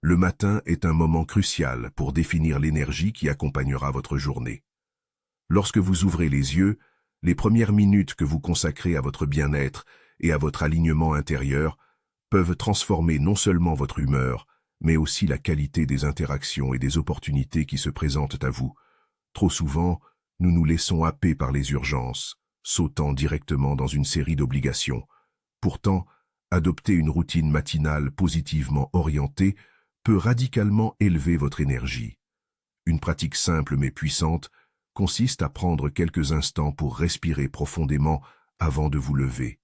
Le matin est un moment crucial pour définir l'énergie qui accompagnera votre journée. Lorsque vous ouvrez les yeux, les premières minutes que vous consacrez à votre bien-être et à votre alignement intérieur peuvent transformer non seulement votre humeur, mais aussi la qualité des interactions et des opportunités qui se présentent à vous. Trop souvent, nous nous laissons happer par les urgences, sautant directement dans une série d'obligations. Pourtant, adopter une routine matinale positivement orientée peut radicalement élever votre énergie. Une pratique simple mais puissante consiste à prendre quelques instants pour respirer profondément avant de vous lever.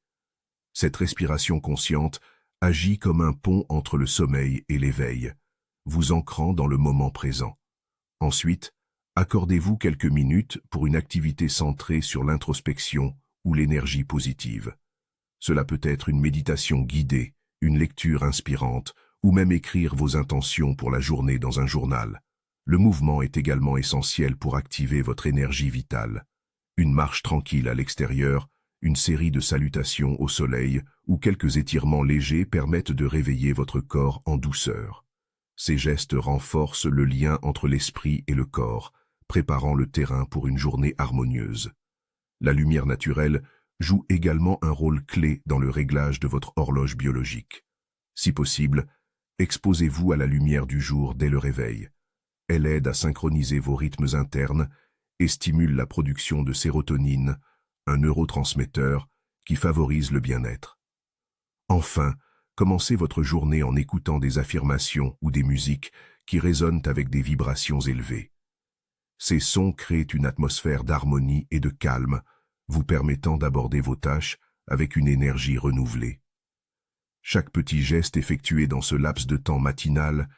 Cette respiration consciente agit comme un pont entre le sommeil et l'éveil, vous ancrant dans le moment présent. Ensuite, accordez-vous quelques minutes pour une activité centrée sur l'introspection ou l'énergie positive. Cela peut être une méditation guidée, une lecture inspirante, ou même écrire vos intentions pour la journée dans un journal. Le mouvement est également essentiel pour activer votre énergie vitale. Une marche tranquille à l'extérieur, une série de salutations au soleil ou quelques étirements légers permettent de réveiller votre corps en douceur. Ces gestes renforcent le lien entre l'esprit et le corps, préparant le terrain pour une journée harmonieuse. La lumière naturelle joue également un rôle clé dans le réglage de votre horloge biologique. Si possible, exposez-vous à la lumière du jour dès le réveil. Elle aide à synchroniser vos rythmes internes et stimule la production de sérotonine, un neurotransmetteur qui favorise le bien-être. Enfin, commencez votre journée en écoutant des affirmations ou des musiques qui résonnent avec des vibrations élevées. Ces sons créent une atmosphère d'harmonie et de calme, vous permettant d'aborder vos tâches avec une énergie renouvelée. Chaque petit geste effectué dans ce laps de temps matinal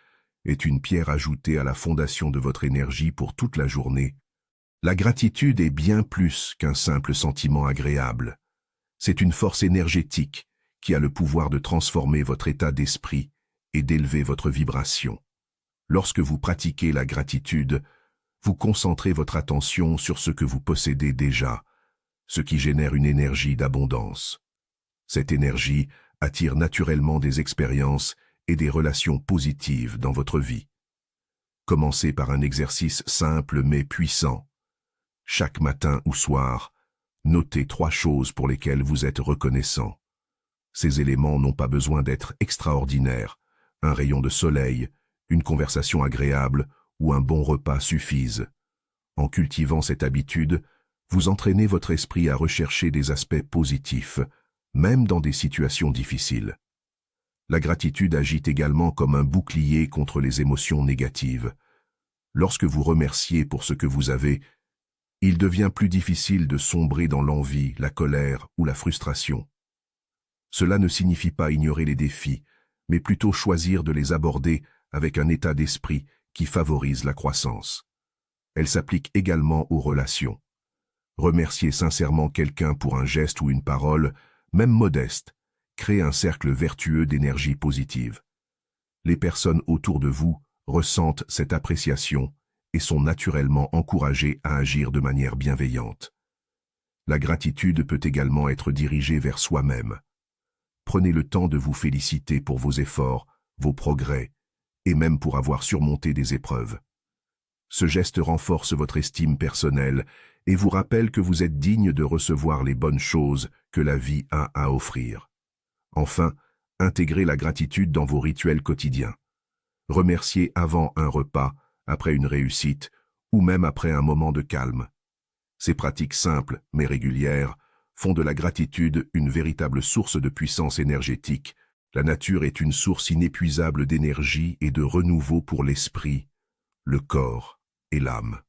est une pierre ajoutée à la fondation de votre énergie pour toute la journée. La gratitude est bien plus qu'un simple sentiment agréable. C'est une force énergétique qui a le pouvoir de transformer votre état d'esprit et d'élever votre vibration. Lorsque vous pratiquez la gratitude, vous concentrez votre attention sur ce que vous possédez déjà, ce qui génère une énergie d'abondance. Cette énergie attire naturellement des expériences et des relations positives dans votre vie. Commencez par un exercice simple mais puissant. Chaque matin ou soir, notez 3 choses pour lesquelles vous êtes reconnaissant. Ces éléments n'ont pas besoin d'être extraordinaires. Un rayon de soleil, une conversation agréable ou un bon repas suffisent. En cultivant cette habitude, vous entraînez votre esprit à rechercher des aspects positifs, même dans des situations difficiles. La gratitude agit également comme un bouclier contre les émotions négatives. Lorsque vous remerciez pour ce que vous avez, il devient plus difficile de sombrer dans l'envie, la colère ou la frustration. Cela ne signifie pas ignorer les défis, mais plutôt choisir de les aborder avec un état d'esprit qui favorise la croissance. Elle s'applique également aux relations. Remercier sincèrement quelqu'un pour un geste ou une parole, même modeste, crée un cercle vertueux d'énergie positive. Les personnes autour de vous ressentent cette appréciation et sont naturellement encouragées à agir de manière bienveillante. La gratitude peut également être dirigée vers soi-même. Prenez le temps de vous féliciter pour vos efforts, vos progrès, et même pour avoir surmonté des épreuves. Ce geste renforce votre estime personnelle et vous rappelle que vous êtes digne de recevoir les bonnes choses que la vie a à offrir. Enfin, intégrez la gratitude dans vos rituels quotidiens. Remerciez avant un repas, après une réussite, ou même après un moment de calme. Ces pratiques simples mais régulières font de la gratitude une véritable source de puissance énergétique. La nature est une source inépuisable d'énergie et de renouveau pour l'esprit, le corps et l'âme.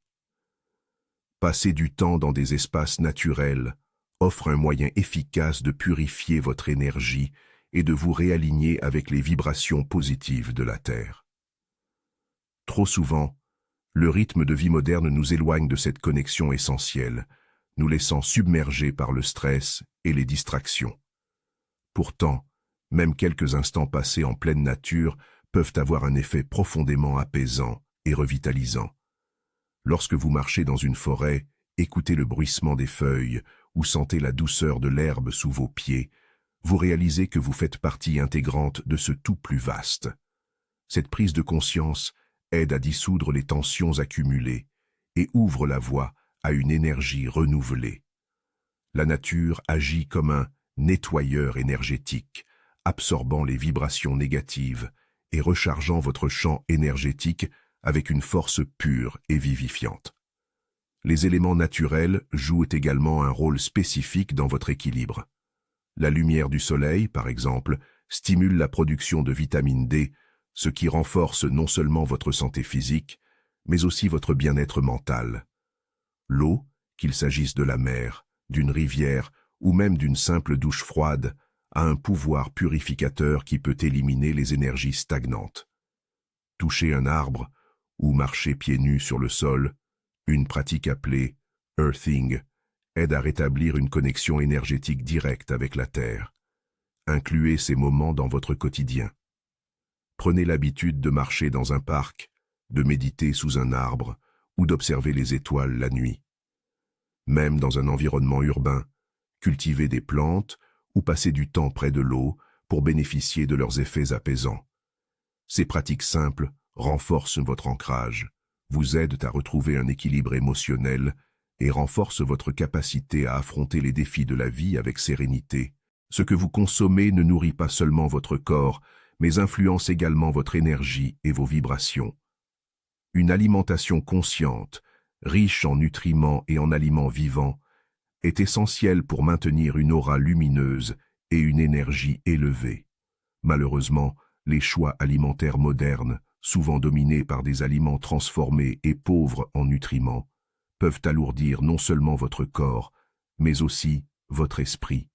Passer du temps dans des espaces naturels offre un moyen efficace de purifier votre énergie et de vous réaligner avec les vibrations positives de la Terre. Trop souvent, le rythme de vie moderne nous éloigne de cette connexion essentielle, nous laissant submergés par le stress et les distractions. Pourtant, même quelques instants passés en pleine nature peuvent avoir un effet profondément apaisant et revitalisant. Lorsque vous marchez dans une forêt, écoutez le bruissement des feuilles ou sentez la douceur de l'herbe sous vos pieds, vous réalisez que vous faites partie intégrante de ce tout plus vaste. Cette prise de conscience aide à dissoudre les tensions accumulées et ouvre la voie à une énergie renouvelée. La nature agit comme un nettoyeur énergétique, absorbant les vibrations négatives et rechargeant votre champ énergétique avec une force pure et vivifiante. Les éléments naturels jouent également un rôle spécifique dans votre équilibre. La lumière du soleil, par exemple, stimule la production de vitamine D, ce qui renforce non seulement votre santé physique, mais aussi votre bien-être mental. L'eau, qu'il s'agisse de la mer, d'une rivière ou même d'une simple douche froide, a un pouvoir purificateur qui peut éliminer les énergies stagnantes. Toucher un arbre ou marcher pieds nus sur le sol, une pratique appelée earthing, aide à rétablir une connexion énergétique directe avec la Terre. Incluez ces moments dans votre quotidien. Prenez l'habitude de marcher dans un parc, de méditer sous un arbre ou d'observer les étoiles la nuit. Même dans un environnement urbain, cultivez des plantes ou passez du temps près de l'eau pour bénéficier de leurs effets apaisants. Ces pratiques simples renforcent votre ancrage, vous aident à retrouver un équilibre émotionnel et renforcent votre capacité à affronter les défis de la vie avec sérénité. Ce que vous consommez ne nourrit pas seulement votre corps, mais influence également votre énergie et vos vibrations. Une alimentation consciente, riche en nutriments et en aliments vivants, est essentielle pour maintenir une aura lumineuse et une énergie élevée. Malheureusement, les choix alimentaires modernes, souvent dominés par des aliments transformés et pauvres en nutriments, peuvent alourdir non seulement votre corps, mais aussi votre esprit.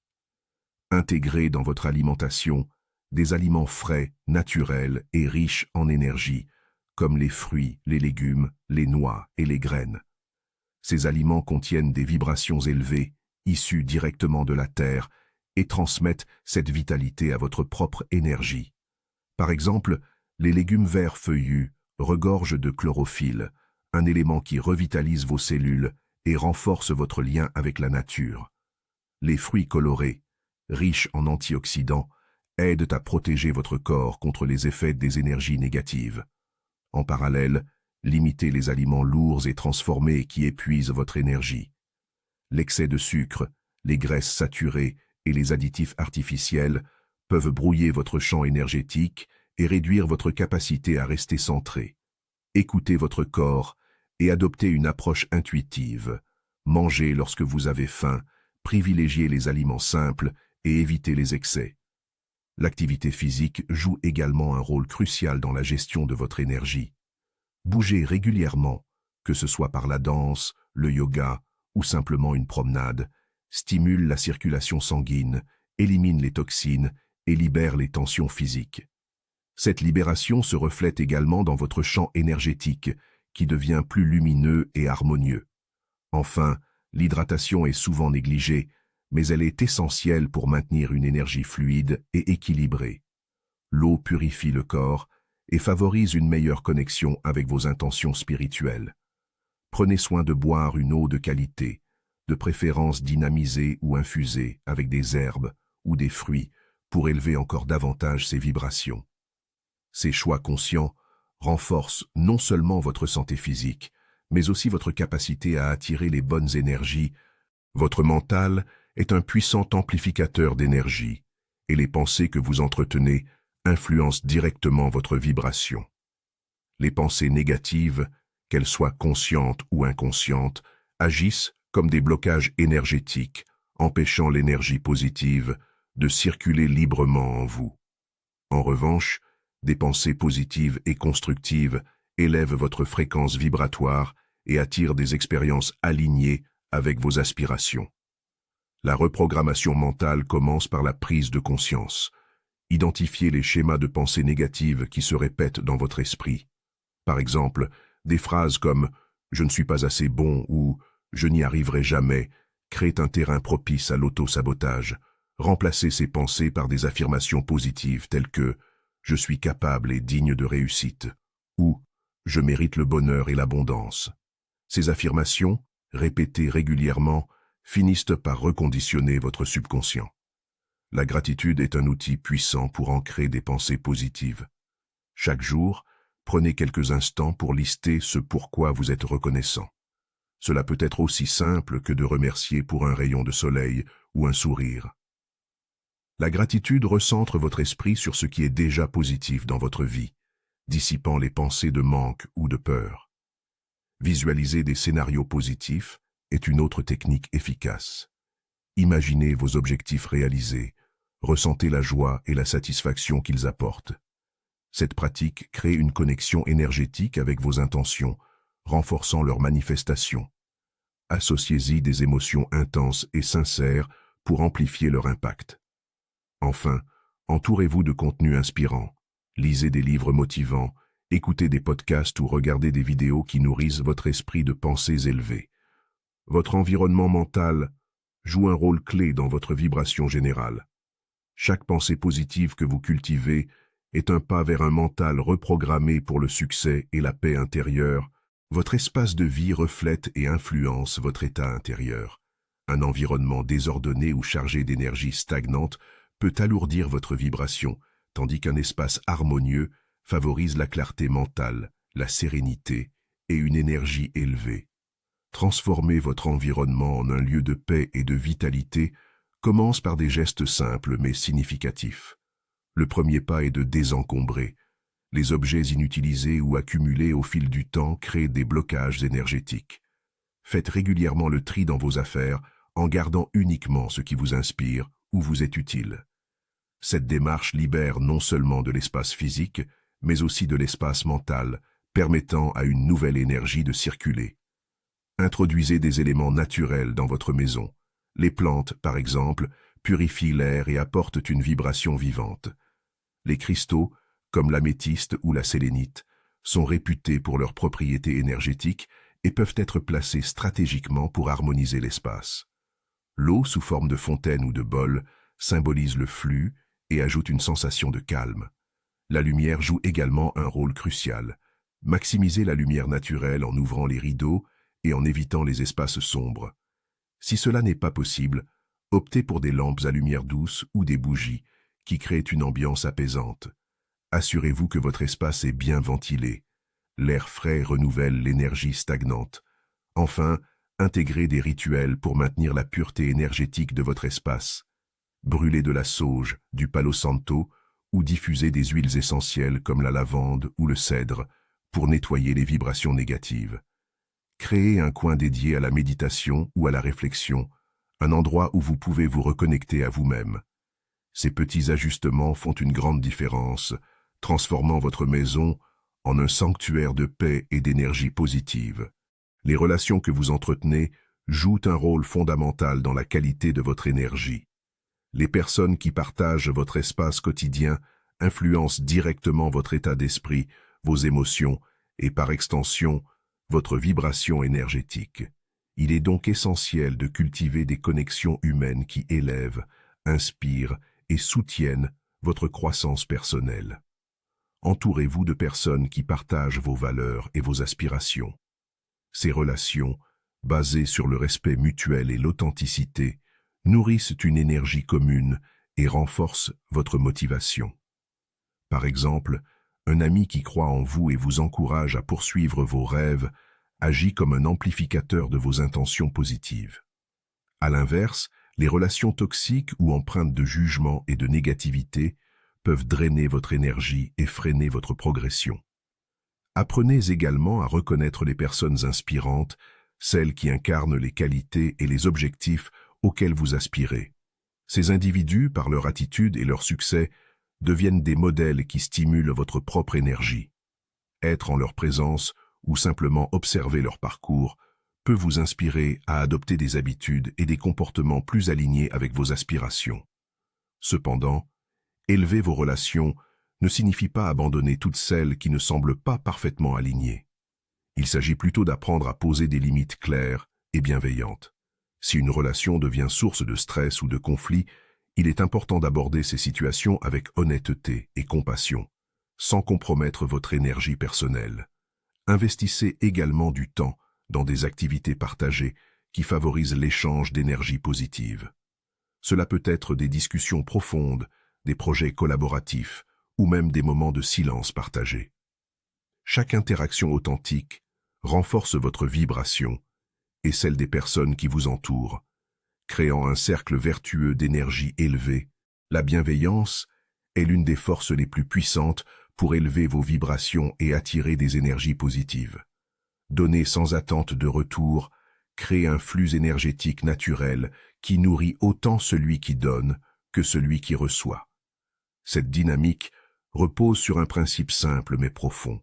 Intégrez dans votre alimentation des aliments frais, naturels et riches en énergie, comme les fruits, les légumes, les noix et les graines. Ces aliments contiennent des vibrations élevées, issues directement de la terre, et transmettent cette vitalité à votre propre énergie. Par exemple, les légumes verts feuillus regorgent de chlorophylle, un élément qui revitalise vos cellules et renforce votre lien avec la nature. Les fruits colorés, riches en antioxydants, aident à protéger votre corps contre les effets des énergies négatives. En parallèle, limitez les aliments lourds et transformés qui épuisent votre énergie. L'excès de sucre, les graisses saturées et les additifs artificiels peuvent brouiller votre champ énergétique et réduire votre capacité à rester centré. Écoutez votre corps et adoptez une approche intuitive. Mangez lorsque vous avez faim, privilégiez les aliments simples et évitez les excès. L'activité physique joue également un rôle crucial dans la gestion de votre énergie. Bougez régulièrement, que ce soit par la danse, le yoga ou simplement une promenade, stimule la circulation sanguine, élimine les toxines et libère les tensions physiques. Cette libération se reflète également dans votre champ énergétique, qui devient plus lumineux et harmonieux. Enfin, l'hydratation est souvent négligée, mais elle est essentielle pour maintenir une énergie fluide et équilibrée. L'eau purifie le corps et favorise une meilleure connexion avec vos intentions spirituelles. Prenez soin de boire une eau de qualité, de préférence dynamisée ou infusée avec des herbes ou des fruits pour élever encore davantage ces vibrations. Ces choix conscients renforcent non seulement votre santé physique, mais aussi votre capacité à attirer les bonnes énergies. Votre mental est un puissant amplificateur d'énergie, et les pensées que vous entretenez influencent directement votre vibration. Les pensées négatives, qu'elles soient conscientes ou inconscientes, agissent comme des blocages énergétiques, empêchant l'énergie positive de circuler librement en vous. En revanche, des pensées positives et constructives élèvent votre fréquence vibratoire et attirent des expériences alignées avec vos aspirations. La reprogrammation mentale commence par la prise de conscience. Identifiez les schémas de pensée négatives qui se répètent dans votre esprit. Par exemple, des phrases comme « je ne suis pas assez bon » ou « je n'y arriverai jamais » créent un terrain propice à l'auto-sabotage. Remplacez ces pensées par des affirmations positives telles que « je suis capable et digne de réussite » ou « je mérite le bonheur et l'abondance ». Ces affirmations, répétées régulièrement, finissent par reconditionner votre subconscient. La gratitude est un outil puissant pour ancrer des pensées positives. Chaque jour, prenez quelques instants pour lister ce pourquoi vous êtes reconnaissant. Cela peut être aussi simple que de remercier pour un rayon de soleil ou un sourire. La gratitude recentre votre esprit sur ce qui est déjà positif dans votre vie, dissipant les pensées de manque ou de peur. Visualiser des scénarios positifs est une autre technique efficace. Imaginez vos objectifs réalisés, ressentez la joie et la satisfaction qu'ils apportent. Cette pratique crée une connexion énergétique avec vos intentions, renforçant leur manifestation. Associez-y des émotions intenses et sincères pour amplifier leur impact. Enfin, entourez-vous de contenus inspirants. Lisez des livres motivants, écoutez des podcasts ou regardez des vidéos qui nourrissent votre esprit de pensées élevées. Votre environnement mental joue un rôle clé dans votre vibration générale. Chaque pensée positive que vous cultivez est un pas vers un mental reprogrammé pour le succès et la paix intérieure. Votre espace de vie reflète et influence votre état intérieur. Un environnement désordonné ou chargé d'énergie stagnante peut alourdir votre vibration, tandis qu'un espace harmonieux favorise la clarté mentale, la sérénité et une énergie élevée. Transformer votre environnement en un lieu de paix et de vitalité commence par des gestes simples mais significatifs. Le premier pas est de désencombrer. Les objets inutilisés ou accumulés au fil du temps créent des blocages énergétiques. Faites régulièrement le tri dans vos affaires en gardant uniquement ce qui vous inspire ou vous est utile. Cette démarche libère non seulement de l'espace physique, mais aussi de l'espace mental, permettant à une nouvelle énergie de circuler. Introduisez des éléments naturels dans votre maison. Les plantes, par exemple, purifient l'air et apportent une vibration vivante. Les cristaux, comme l'améthyste ou la sélénite, sont réputés pour leurs propriétés énergétiques et peuvent être placés stratégiquement pour harmoniser l'espace. L'eau sous forme de fontaine ou de bol symbolise le flux et ajoute une sensation de calme. La lumière joue également un rôle crucial. Maximisez la lumière naturelle en ouvrant les rideaux et en évitant les espaces sombres. Si cela n'est pas possible, optez pour des lampes à lumière douce ou des bougies qui créent une ambiance apaisante. Assurez-vous que votre espace est bien ventilé. L'air frais renouvelle l'énergie stagnante. Enfin, intégrez des rituels pour maintenir la pureté énergétique de votre espace. Brûlez de la sauge, du palo santo ou diffusez des huiles essentielles comme la lavande ou le cèdre pour nettoyer les vibrations négatives. Créez un coin dédié à la méditation ou à la réflexion, un endroit où vous pouvez vous reconnecter à vous-même. Ces petits ajustements font une grande différence, transformant votre maison en un sanctuaire de paix et d'énergie positive. Les relations que vous entretenez jouent un rôle fondamental dans la qualité de votre énergie. Les personnes qui partagent votre espace quotidien influencent directement votre état d'esprit, vos émotions et par extension, votre vibration énergétique. Il est donc essentiel de cultiver des connexions humaines qui élèvent, inspirent et soutiennent votre croissance personnelle. Entourez-vous de personnes qui partagent vos valeurs et vos aspirations. Ces relations, basées sur le respect mutuel et l'authenticité, nourrissent une énergie commune et renforcent votre motivation. Par exemple, un ami qui croit en vous et vous encourage à poursuivre vos rêves agit comme un amplificateur de vos intentions positives. À l'inverse, les relations toxiques ou empreintes de jugement et de négativité peuvent drainer votre énergie et freiner votre progression. Apprenez également à reconnaître les personnes inspirantes, celles qui incarnent les qualités et les objectifs auxquels vous aspirez. Ces individus, par leur attitude et leur succès, deviennent des modèles qui stimulent votre propre énergie. Être en leur présence ou simplement observer leur parcours peut vous inspirer à adopter des habitudes et des comportements plus alignés avec vos aspirations. Cependant, élever vos relations ne signifie pas abandonner toutes celles qui ne semblent pas parfaitement alignées. Il s'agit plutôt d'apprendre à poser des limites claires et bienveillantes. Si une relation devient source de stress ou de conflit, il est important d'aborder ces situations avec honnêteté et compassion, sans compromettre votre énergie personnelle. Investissez également du temps dans des activités partagées qui favorisent l'échange d'énergie positive. Cela peut être des discussions profondes, des projets collaboratifs ou même des moments de silence partagés. Chaque interaction authentique renforce votre vibration et celle des personnes qui vous entourent, créant un cercle vertueux d'énergie élevée. La bienveillance est l'une des forces les plus puissantes pour élever vos vibrations et attirer des énergies positives. Donner sans attente de retour crée un flux énergétique naturel qui nourrit autant celui qui donne que celui qui reçoit. Cette dynamique repose sur un principe simple mais profond.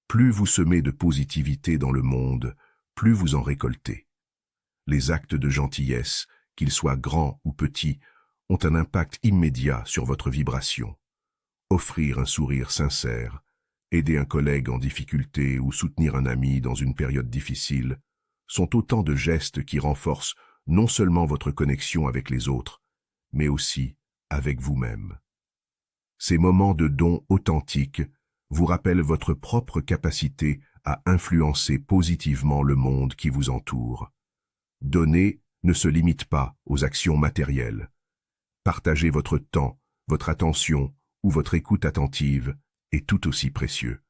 Plus vous semez de positivité dans le monde, plus vous en récoltez. Les actes de gentillesse, qu'ils soient grands ou petits, ont un impact immédiat sur votre vibration. Offrir un sourire sincère, aider un collègue en difficulté ou soutenir un ami dans une période difficile sont autant de gestes qui renforcent non seulement votre connexion avec les autres, mais aussi avec vous-même. Ces moments de don authentiques vous rappellent votre propre capacité à influencer positivement le monde qui vous entoure. Donner ne se limite pas aux actions matérielles. Partager votre temps, votre attention ou votre écoute attentive est tout aussi précieux.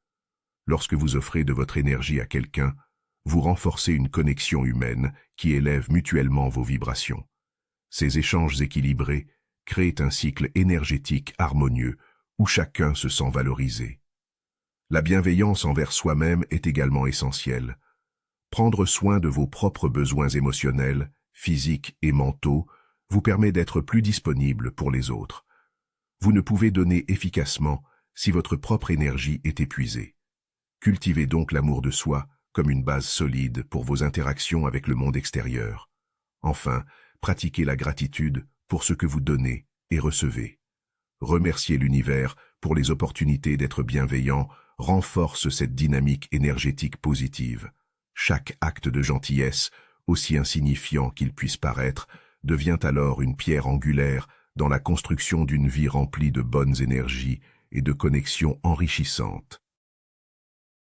Lorsque vous offrez de votre énergie à quelqu'un, vous renforcez une connexion humaine qui élève mutuellement vos vibrations. Ces échanges équilibrés créent un cycle énergétique harmonieux où chacun se sent valorisé. La bienveillance envers soi-même est également essentielle. Prendre soin de vos propres besoins émotionnels, physiques et mentaux vous permet d'être plus disponible pour les autres. Vous ne pouvez donner efficacement si votre propre énergie est épuisée. Cultivez donc l'amour de soi comme une base solide pour vos interactions avec le monde extérieur. Enfin, pratiquez la gratitude pour ce que vous donnez et recevez. Remercier l'univers pour les opportunités d'être bienveillant renforce cette dynamique énergétique positive. Chaque acte de gentillesse, aussi insignifiant qu'il puisse paraître, devient alors une pierre angulaire dans la construction d'une vie remplie de bonnes énergies et de connexions enrichissantes.